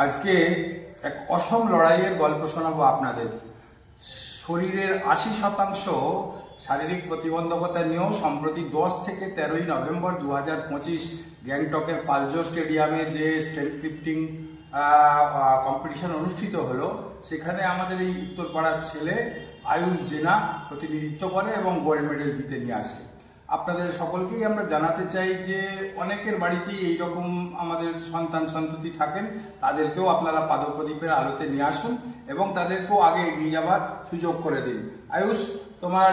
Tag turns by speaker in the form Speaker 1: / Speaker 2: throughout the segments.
Speaker 1: আজকে এক অসম লড়াইয়ের গল্প শোনাবো আপনাদের। শরীরের ৮০% শারীরিক প্রতিবন্ধকতা নিয়েও সম্প্রতি 10 থেকে 13ই নভেম্বর 2025 গ্যাংটকের পালজো স্টেডিয়ামে যে স্ট্রেংথ লিফটিং কম্পিটিশন অনুষ্ঠিত হলো, সেখানে আমাদের এই উত্তরপাড়ার ছেলে আয়ুষ জেনা প্রতিনিধিত্ব করে এবং গোল্ড মেডেল জিতে নিয়ে আসে। আপনাদের সকলকেই আমরা জানাতে চাই যে অনেকের বাড়িতেই এইরকম আমাদের সন্তান সন্ততি থাকেন, তাদেরকেও আপনারা পাদপ্রদীপের আলোতে নিয়ে আসুন এবং তাদেরকেও আগে এগিয়ে যাওয়ার সুযোগ করে দিন। আয়ুষ, তোমার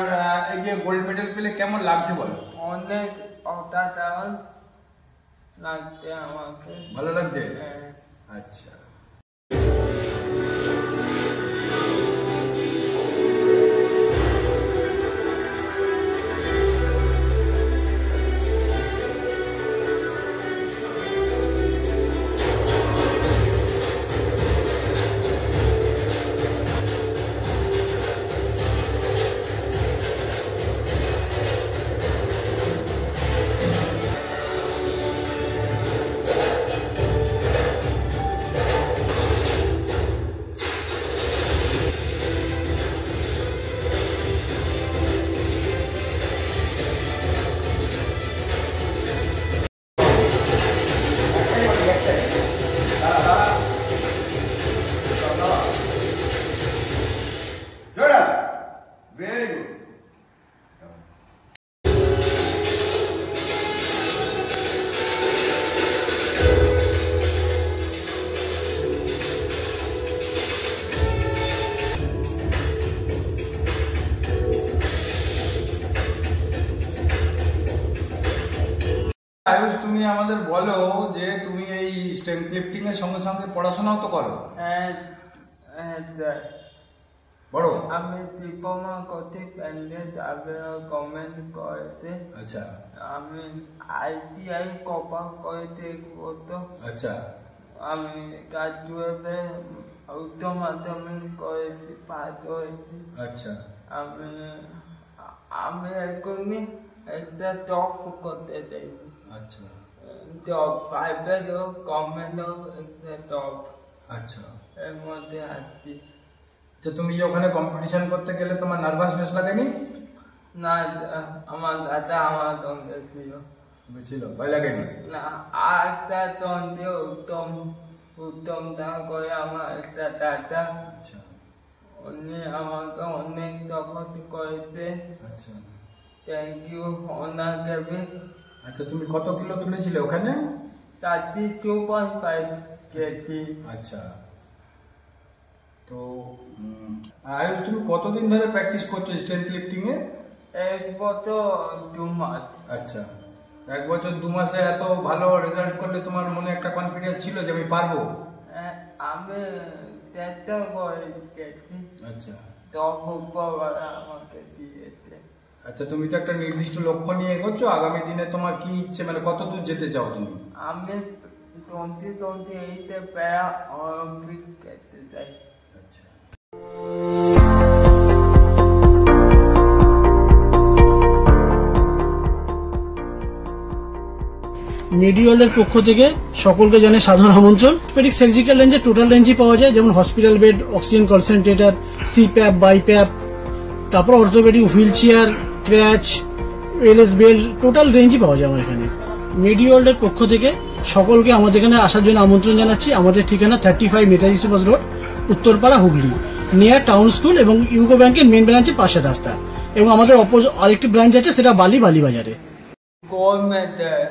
Speaker 1: এই যে গোল্ড মেডেল পেলে কেমন লাগছে বলো?
Speaker 2: অনেক অসাধারণ লাগছে আমাকে।
Speaker 1: ভালো লাগছে? আচ্ছা। Very good. আয়ুষ, তুমি আমাদের বলো যে তুমি এই স্ট্রেংথ লিফটিং এর সঙ্গে সঙ্গে পড়াশোনাও তো করো। বড়
Speaker 2: আমি ডিপ্লোমা করতে পেন্ডে যাবে গভর্নমেন্ট করেছে।
Speaker 1: আচ্ছা। আমি
Speaker 2: ITI কপা করতে করতো।
Speaker 1: আচ্ছা।
Speaker 2: আমি গ্রাজুয়েটে উচ্চ মাধ্যমিক করেছি, পাস হয়েছি।
Speaker 1: আচ্ছা।
Speaker 2: আমি এখনই একটা জব করতে চাই।
Speaker 1: আচ্ছা।
Speaker 2: জব প্রাইভেট হোক গভর্নমেন্ট হোক, একটা জব।
Speaker 1: আচ্ছা।
Speaker 2: এর মধ্যে আছি।
Speaker 1: তো তুমি ওখানে কম্পিটিশন করতে গেলে তোমার নার্ভাসনেস লাগেনি?
Speaker 2: না, আমার দাদা আমার সঙ্গে ছিল।
Speaker 1: ভয় লাগেনি?
Speaker 2: না, আর একটা সঙ্গে উত্তম দা করে আমার একটা দাদা।
Speaker 1: আচ্ছা।
Speaker 2: উনি আমাকে অনেক সাপোর্ট করেছে।
Speaker 1: আচ্ছা।
Speaker 2: থ্যাংক ইউ ওনাকে।
Speaker 1: আচ্ছা, তুমি কত কিলো তুলেছিলে ওখানে?
Speaker 2: 32.5 কেজি।
Speaker 1: আচ্ছা। তো আয়ুষ, তুমি কতদিন ধরে প্র্যাকটিস করছো স্ট্রেংথ লিফটিং এ?
Speaker 2: 1 বছর 2 মাস।
Speaker 1: আচ্ছা, 1 বছর 2 মাসে এত ভালো রেজাল্ট করলে তোমার মনে একটা কনফিডেন্স ছিল যে আমি পারবো?
Speaker 2: আমি চেষ্টা করেছি।
Speaker 1: আচ্ছা।
Speaker 2: তো উপরওয়ালা আমাকে দিয়েছে।
Speaker 1: আচ্ছা, তুমি তো একটা নির্দিষ্ট লক্ষ্য নিয়ে এগোচ্ছ। আগামী দিনে তোমার কি ইচ্ছে, মানে কত দূর যেতে চাও তুমি?
Speaker 2: আমি 2028 প্যারা অলিম্পিক খেলতে চাই।
Speaker 1: আচ্ছা।
Speaker 3: মেডিওয়ালের পক্ষ থেকে সকলকে জানাই সাধারণ আমন্ত্রণ। অর্থোপেডিক সার্জিক্যাল রেঞ্জে টোটাল রেঞ্জই পাওয়া যায়, যেমন hospital bed, oxygen concentrator, CPAP, BiPAP, তারপর orthopaedic wheelchair, crutch, LS belt, total রেঞ্জই পাওয়া যায় আমার এখানে। মেডিওয়ালের পক্ষ থেকে সকলকে আমাদের এখানে আসার জন্য আমন্ত্রণ জানাচ্ছি। আমাদের ঠিকানা 35 Netaji Subhash road, Uttarpara, Hooghly, near town school এবং ইউকো ব্যাংকের মেন ব্রাঞ্চের পাশে রাস্তা। এবং আমাদের আরেকটি ব্রাঞ্চ আছে, সেটা বালিবাজারে।
Speaker 2: গোল্ড মেডেল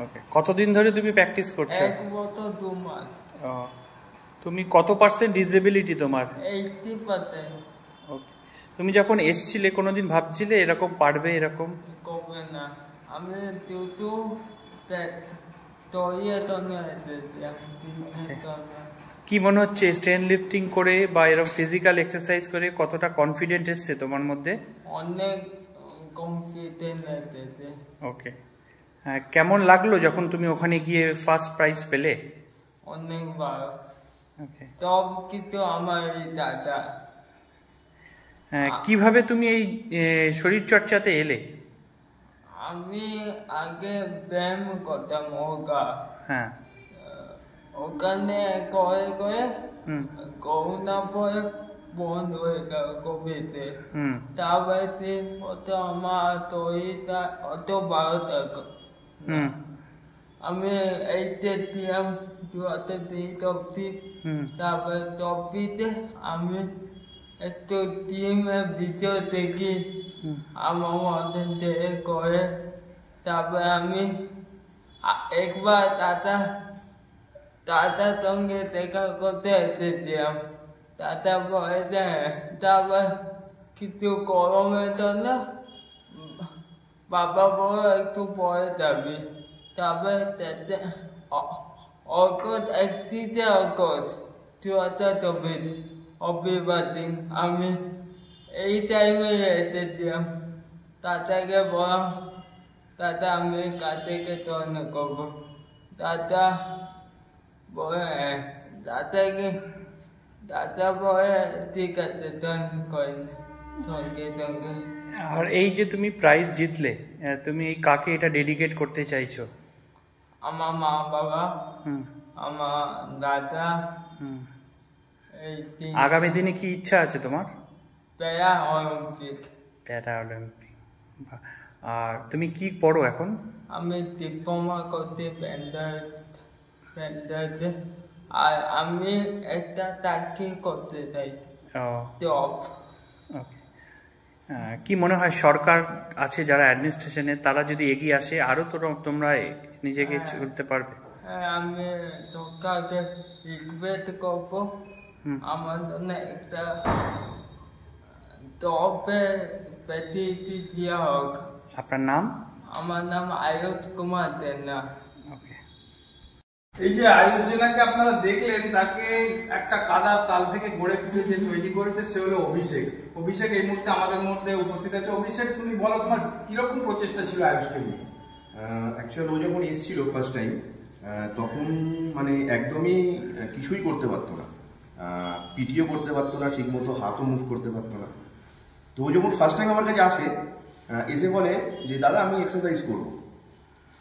Speaker 4: ওকে, কতদিন ধরে তুমি প্র্যাকটিস করছো?
Speaker 2: 1 বছর 2 মাস।
Speaker 4: তুমি কত পার্সেন্ট ডিসেবিলিটি তোমার?
Speaker 2: 80%।
Speaker 4: ওকে, তুমি যখন এসছিলে কোনোদিন ভাবছিলে এরকম পারবে? এরকম
Speaker 2: কবে না, আমি দুটো তৈরি জন্য এসেছি।
Speaker 4: কি মনে হচ্ছে স্ট্রেংথ লিফটিং করে বা এরকম ফিজিক্যাল এক্সারসাইজ করে কতটা কনফিডেন্ট এসছে তোমার মধ্যে?
Speaker 2: অনেক কনফিডেন্ট এসেছে।
Speaker 4: ওকে, হ্যাঁ, কেমন লাগলো যখন তুমি ওখানে গিয়ে ফার্স্ট প্রাইজ পেলে?
Speaker 2: অনেক ভালো।
Speaker 4: ওকে,
Speaker 2: সব কিছু আমার এই দাদা।
Speaker 4: কিভাবে তুমি এই শরীর চর্চাতে এলে?
Speaker 2: আমি আগে ব্যায়াম করতাম, যোগা।
Speaker 4: হ্যাঁ,
Speaker 2: ওখানে করে করে
Speaker 4: হুম
Speaker 2: করোনা পরে বন্ধ হয়ে গেল কোভিডে।
Speaker 4: হুম
Speaker 2: তারপরে 3 বছর আমার শরীরটা অত ভালো থাকো।
Speaker 4: হুম
Speaker 2: আমি এইটা দিলাম 2003 অব্দি।
Speaker 4: হুম
Speaker 2: তারপরে টপিতে আমি একটু টিমের ভিডিও দেখি,
Speaker 4: হুম
Speaker 2: আমার মধ্যে দিয়ে করে। তারপরে আমি একবার দাদার সঙ্গে দেখা করতে এসেছিলাম। দাদা বলে তারপর কিছু গরমের জন্য বাবা বলে একটু পরে যাবি। তারপরে অগস্ট 31 অগস্ট 2024 রবিবার দিন আমি এই টাইমে এসেছিলাম। দাদাকে বললাম দাদা আমি কাল থেকে জয়েন করবো। দাদা বলে দাদা বলে ঠিক আছে জয়েন করেন সঙ্গে সঙ্গে।
Speaker 4: আর এই যে তুমি প্রাইজ জিতলে, তুমি এই কাকে এটা ডেডিকেট করতে চাইছো?
Speaker 2: আমার মা বাবা,
Speaker 4: হুম
Speaker 2: আমার দাদা,
Speaker 4: হুম
Speaker 2: এই
Speaker 4: আগামী দিনে কি ইচ্ছা আছে তোমার?
Speaker 2: প্যারা অলিম্পিক।
Speaker 4: প্যারা অলিম্পিক। আর তুমি কি পড়ো এখন?
Speaker 2: আমি ডিপ্লোমা করতে প্যান্ডাতে, আর আমি একটা চাকরি করতে চাই,
Speaker 4: ও
Speaker 2: জব।
Speaker 4: ওকে। কি মনে হয় সরকার আছে যারা অ্যাডমিনিস্ট্রেশনে, তারা যদি এগিয়ে আসে আরও তোমরা নিজেকে করতে পারবে?
Speaker 2: আমি সরকারকে রিকোয়েস্ট করবো আমার জন্য একটা জবের ফ্যাসিলিটি দেওয়া হোক।
Speaker 4: আপনার নাম?
Speaker 2: আমার নাম আয়ুষ কুমার জেনা।
Speaker 4: ওকে।
Speaker 1: এই যে আয়ুষ জেনাকে আপনারা দেখলেন, তাকে একটা কাদার তাল থেকে গড়ে তুলে যে তৈরি করেছে সে হলো অভিষেক। অভিষেক এই মুহূর্তে আমাদের মধ্যে উপস্থিত আছে। অভিষেক, তুমি বলো তোমার কিরকম প্রচেষ্টা ছিল আয়ুষকে নিয়ে?
Speaker 5: অ্যাকচুয়ালি ও যখন এসেছিল ফার্স্ট টাইম, তখন মানে একদমই কিছুই করতে পারতো না, পিটিও করতে পারতো না ঠিক মতো, হাতও মুভ করতে পারতো না। তো ও যখন ফার্স্ট টাইম আমার কাছে আসে, এসে বলে যে দাদা আমি এক্সারসাইজ করবো।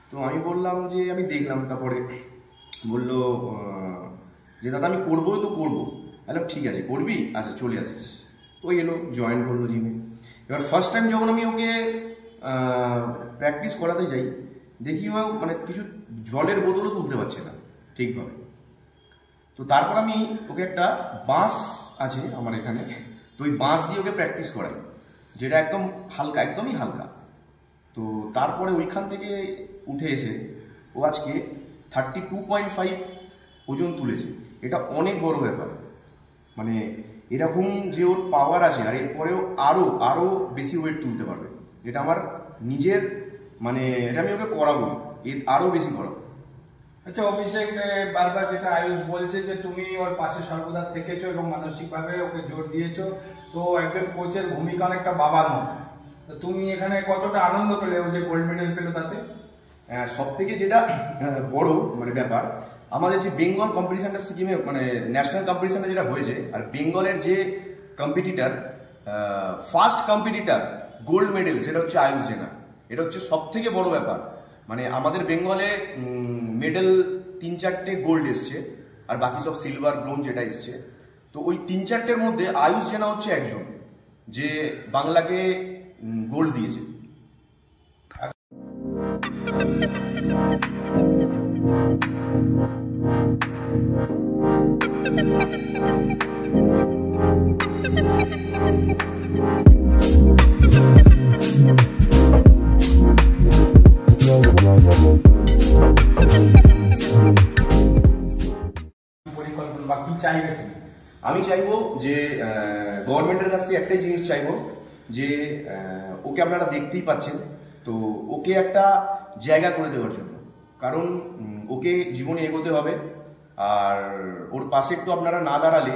Speaker 5: তো আমি বললাম যে আমি দেখলাম, তারপরে বললো যে দাদা আমি করবোই তো করবো। বললাম ঠিক আছে করবি, আচ্ছা চলে আসিস। তো এলো, জয়েন করলো জিমে। এবার ফার্স্ট টাইম যখন আমি ওকে প্র্যাকটিস করাতে যাই, দেখি ও মানে কিছু জলের বোতলও তুলতে পারছে না ঠিকভাবে। তো তারপর আমি ওকে একটা বাঁশ আছে আমার এখানে, তো ওই বাঁশ দিয়ে ওকে প্র্যাকটিস করাই, যেটা একদম হালকা, একদমই হালকা। তো তারপরে ওইখান থেকে উঠে এসে ও আজকে 32.5 ওজন তুলেছে। এটা অনেক বড় ব্যাপার, মানে এরকম যে ওর পাওয়ার আছে, আর এরপরেও আরও বেশি ওয়েট তুলতে পারবে। এটা আমার নিজের, মানে এটা আমি ওকে করাবোই, এর আরও বেশি করাবো।
Speaker 1: আচ্ছা অভিষেক, বারবার যেটা আয়ুষ বলছে যে তুমি ওর পাশে সর্বদা থেকেছো এবং মানসিকভাবে ওকে জোর দিয়েছো, তো একজন কোচের ভূমিকা অনেকটা বাবার মতো। তো তুমি এখানে কতটা আনন্দ পেলে ও যে গোল্ড মেডেল পেলো তাতে?
Speaker 5: সব থেকে যেটা বড় মানে ব্যাপার, আমাদের যে বেঙ্গল কম্পিটিশনটা সিকিমে মানে ন্যাশনাল কম্পিটিশনটা যেটা হয়েছে, আর বেঙ্গলের যে competitor, first competitor gold medal, সেটা হচ্ছে আয়ুষ জেনা। এটা হচ্ছে সব থেকে বড় ব্যাপার। মানে আমাদের বেঙ্গলে মেডেল 3-4টে গোল্ড এসছে, আর বাকি সব সিলভার, ব্রোঞ্জ এটা এসছে। তো ওই 3-4টের মধ্যে আয়ুষ জেনা হচ্ছে একজন যে বাংলাকে গোল্ড দিয়েছে।
Speaker 1: পরিকল্পনা বা কি চাইবে তুমি?
Speaker 5: আমি চাইবো যে গভর্নমেন্টের কাছ থেকে একটাই জিনিস চাইবো যে ওকে আপনারা দেখতেই পাচ্ছেন, তো ওকে একটা জায়গা করে দেওয়ার জন্য। কারণ ওকে জীবনে এগোতে হবে, আর ওর পাশে একটু আপনারা না দাঁড়ালে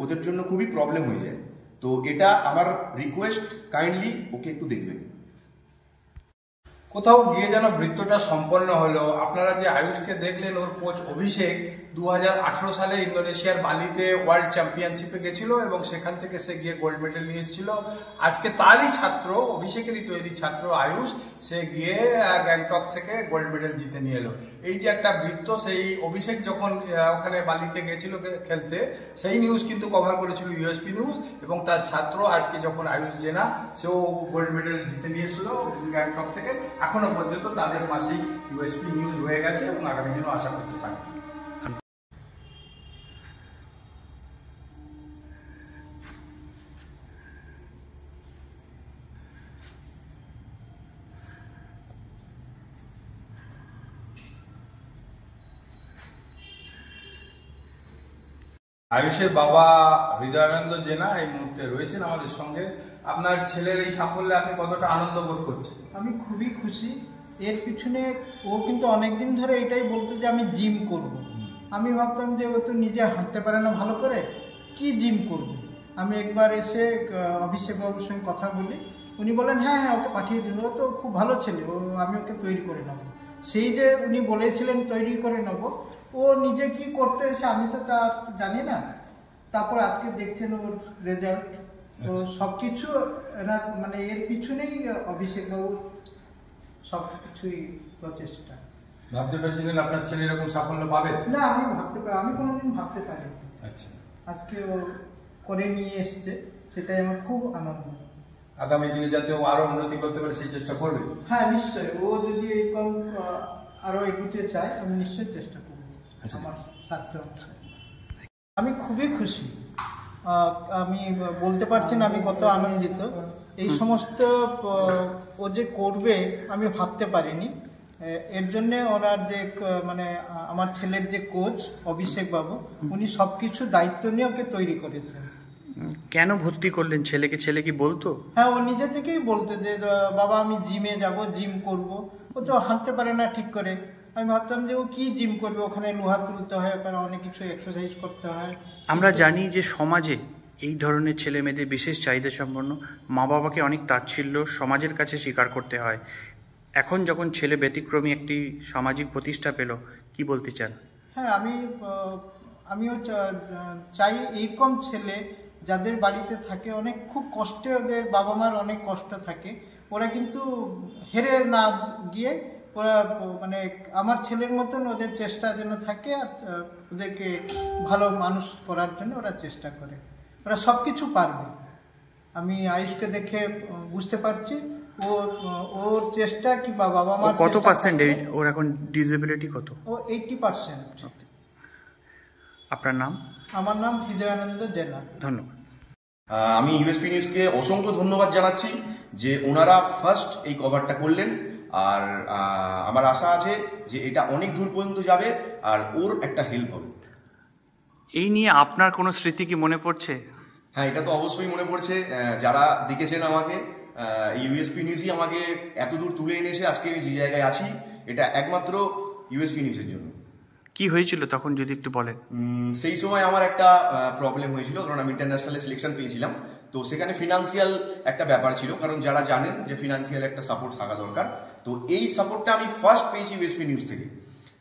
Speaker 5: ওদের জন্য খুবই প্রবলেম হয়ে যায়। তো এটা আমার রিকোয়েস্ট, কাইন্ডলি ওকে একটু দেখবেন।
Speaker 1: কোথাও গিয়ে যেন বৃত্তটা সম্পন্ন হলো। আপনারা যে আয়ুষকে দেখলেন, ওর কোচ অভিষেক 2018 সালে ইন্দোনেশিয়ার বালিতে ওয়ার্ল্ড চ্যাম্পিয়নশিপে গেছিল এবং সেখান থেকে সে গিয়ে গোল্ড মেডেল নিয়ে এসেছিল। আজকে তারই ছাত্র, অভিষেকেরই তৈরি ছাত্র আয়ুষ, সে গিয়ে গ্যাংটক থেকে গোল্ড মেডেল জিতে নিয়ে এলো। এই যে একটা বৃত্ত, সেই অভিষেক যখন ওখানে বালিতে গেছিল খেলতে, সেই নিউজ কিন্তু কভার করেছিল ইউএসপি নিউজ, এবং তার ছাত্র আজকে যখন আয়ুষ জেনা, সেও গোল্ড মেডেল জিতে নিয়ে এসেছিল গ্যাংটক থেকে। এখনো পর্যন্ত তাদের মাসেই ইউএসপি নিউজ হয়ে গেছে এবং আগামী দিনও আশা করতে থাকবে। আয়ুষের বাবা হৃদয়ানন্দ জেনা এই মুহূর্তে রয়েছেন আমাদের সঙ্গে। আপনার ছেলের এই সাফল্যে আপনি কতটা আনন্দ বোধ করছেন?
Speaker 6: আমি খুবই খুশি। এর পিছনে ও কিন্তু অনেকদিন ধরে এটাই বলতো যে আমি জিম করব। আমি ভাবতাম যে ও তো নিজে হাঁটতে পারে না ভালো করে, কি জিম করব। আমি একবার এসে অভিষেক বাবুর সঙ্গে কথা বলি, উনি বলেন হ্যাঁ হ্যাঁ ওকে পাঠিয়ে দিন, ও তো খুব ভালো ছেলে, আমি ওকে তৈরি করে নেব। সেই যে উনি বলেছিলেন তৈরি করে নেব, ও নিজে কি করতে এসে আমি তো তার জানি না। তারপর আজকে দেখছেন ওর রেজাল্ট, তো সবকিছু এনার মানে এর পিছনেই অভিষেক বাবুর সবকিছুই প্রচেষ্টা।
Speaker 1: ভাবতে পেরেছিলেন আপনার ছেলে এরকম সাফল্য পাবে?
Speaker 6: না, আমি কোনোদিন ভাবতে পারিনি।
Speaker 1: আচ্ছা,
Speaker 6: আজকে ও করে নিয়ে এসছে, সেটাই আমার খুব আনন্দ।
Speaker 1: আগামী দিনে যাতে ও আরো উন্নতি করতে পারে সেই চেষ্টা করবে?
Speaker 6: হ্যাঁ নিশ্চয়ই, ও যদি এরকম আরো এগোতে চায় আমি নিশ্চয়ই চেষ্টা করব আমার সাধ্য অনুসারে। আমি খুবই খুশি, আমি বলতে পারছি না আমি কত আনন্দিত। এই সমস্ত ও যে করবে আমি ভাবতে পারিনি। এর জন্যে ওনার যে মানে আমার ছেলের যে কোচ অভিষেক বাবু, উনি সবকিছু দায়িত্ব নিয়ে ওকে তৈরি করেছেন।
Speaker 4: কেন ভর্তি করলেন ছেলেকে? ছেলে কি বলতো?
Speaker 6: হ্যাঁ, ও নিজে থেকেই বলতো যে বাবা আমি জিমে যাব, জিম করব। ও তো হাঁটতে পারে না ঠিক করে। আমি ভাবতাম যে ও কি জিম করবে, ওখানে লোহা তুলতে হয়, ওখানে অনেক কিছু এক্সারসাইজ করতে হয়।
Speaker 4: আমরা জানি যে সমাজে এই ধরনের ছেলে মেয়েদের বিশেষ চাহিদা সম্পন্ন, মা বাবাকে অনেক তাচ্ছিল্য সমাজের কাছে স্বীকার করতে হয়। এখন যখন ছেলে ব্যতিক্রমী একটি সামাজিক প্রতিষ্ঠা পেল, কি বলতে চান?
Speaker 6: হ্যাঁ, আমিও চাই এইরকম ছেলে যাদের বাড়িতে থাকে, অনেক খুব কষ্টে, ওদের বাবা মার অনেক কষ্ট থাকে, ওরা কিন্তু হেরে না গিয়ে ওরা মানে আমার ছেলের মতন ওদের চেষ্টা যেন থাকে, আর ওদেরকে ভালো মানুষ করার জন্য ওরা চেষ্টা করে। ওরা সব কিছু পারবে। আমি আয়ুষকে দেখে বুঝতে পারছি ওর চেষ্টা কিংবা বাবা মার
Speaker 4: কত পার্সেন্ট ওর এখন ডিসেবিলিটি কত?
Speaker 6: ও 80%।
Speaker 4: আপনার নাম?
Speaker 6: আমার নাম হৃদয়ানন্দ জেনা।
Speaker 4: ধন্যবাদ।
Speaker 5: আমি ইউএসপি নিউজকে অসংখ্য ধন্যবাদ জানাচ্ছি যে ওনারা ফার্স্ট এই কভারটা করলেন, আর আমার আশা আছে যে এটা অনেক দূর পর্যন্ত যাবে আর ওর একটা হেল্প হবে।
Speaker 4: এই নিয়ে আপনার কোনো স্মৃতি কি মনে পড়ছে?
Speaker 5: হ্যাঁ, এটা তো অবশ্যই মনে পড়ছে। যারা দেখেছেন আমাকে, ইউএসপি নিউজই আমাকে এত দূর তুলে এনেছে, আজকে যে জায়গায় আছি এটা একমাত্র ইউএসপি নিউজের জন্য।
Speaker 4: কি হয়েছিল তখন যদি একটু বলেন?
Speaker 5: সেই সময় আমার একটা প্রবলেম হয়েছিল, কারণ আমি ইন্টারন্যাশনালে সিলেকশন পেয়েছিলাম। তো সেখানে ফিনান্সিয়াল একটা ব্যাপার ছিল, কারণ যারা জানেন যে ফিনান্সিয়াল একটা সাপোর্ট থাকা দরকার। তো এই সাপোর্টটা আমি ফার্স্ট পেয়েছি ইউএসপি নিউজ থেকে।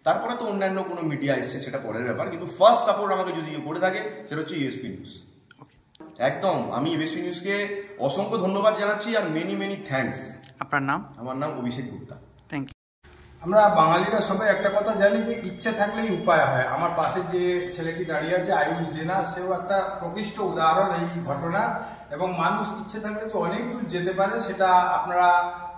Speaker 5: তারপরে তো অন্যান্য কোনো মিডিয়া এসছে, সেটা পরের ব্যাপার, কিন্তু ফার্স্ট সাপোর্ট আমাকে যদি করে থাকে সেটা হচ্ছে ইউএসপি নিউজ। একদম, আমি ইউএসপি নিউজকে অসংখ্য ধন্যবাদ জানাচ্ছি আর মেনি মেনি থ্যাঙ্কস।
Speaker 4: আপনার নাম?
Speaker 5: আমার নাম অভিষেক গুপ্তা।
Speaker 4: Thank you.
Speaker 1: আমরা বাঙালিরা সবাই একটা কথা জানি যে ইচ্ছে থাকলেই উপায় হয়। আমার পাশে যে ছেলেটি দাঁড়িয়ে আছে আয়ুষ জেনা, সেও একটা প্রকৃষ্ট উদাহরণ এই ঘটনা। এবং মানুষ ইচ্ছে থাকলে যে অনেক দূর যেতে পারে, সেটা আপনারা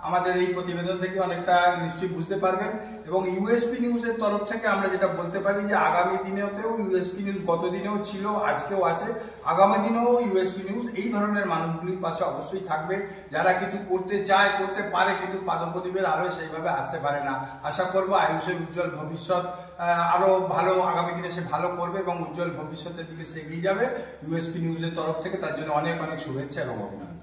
Speaker 1: আমাদের এই প্রতিবেদন থেকে অনেকটা নিশ্চয়ই বুঝতে পারবেন। এবং ইউএসপি নিউজের তরফ থেকে আমরা যেটা বলতে পারি যে আগামী দিনেতেও ইউএসপি নিউজ গত দিনেও ছিল, আজকেও আছে, আগামী দিনেও ইউএসপি নিউজ এই ধরনের মানুষগুলির পাশে অবশ্যই থাকবে, যারা কিছু করতে চায়, করতে পারে, কিন্তু পাদপ্রদীপের আলোয় সেইভাবে আসতে পারে না। আশা করবো আয়ুষের উজ্জ্বল ভবিষ্যৎ আরো ভালো, আগামী দিনে সে ভালো করবে এবং উজ্জ্বল ভবিষ্যতের দিকে সে এগিয়ে যাবে ইউএসপি নিউজের তরফ থেকে। তার জন্য অনেক অনেক শুভেচ্ছা এবং অভিনন্দন।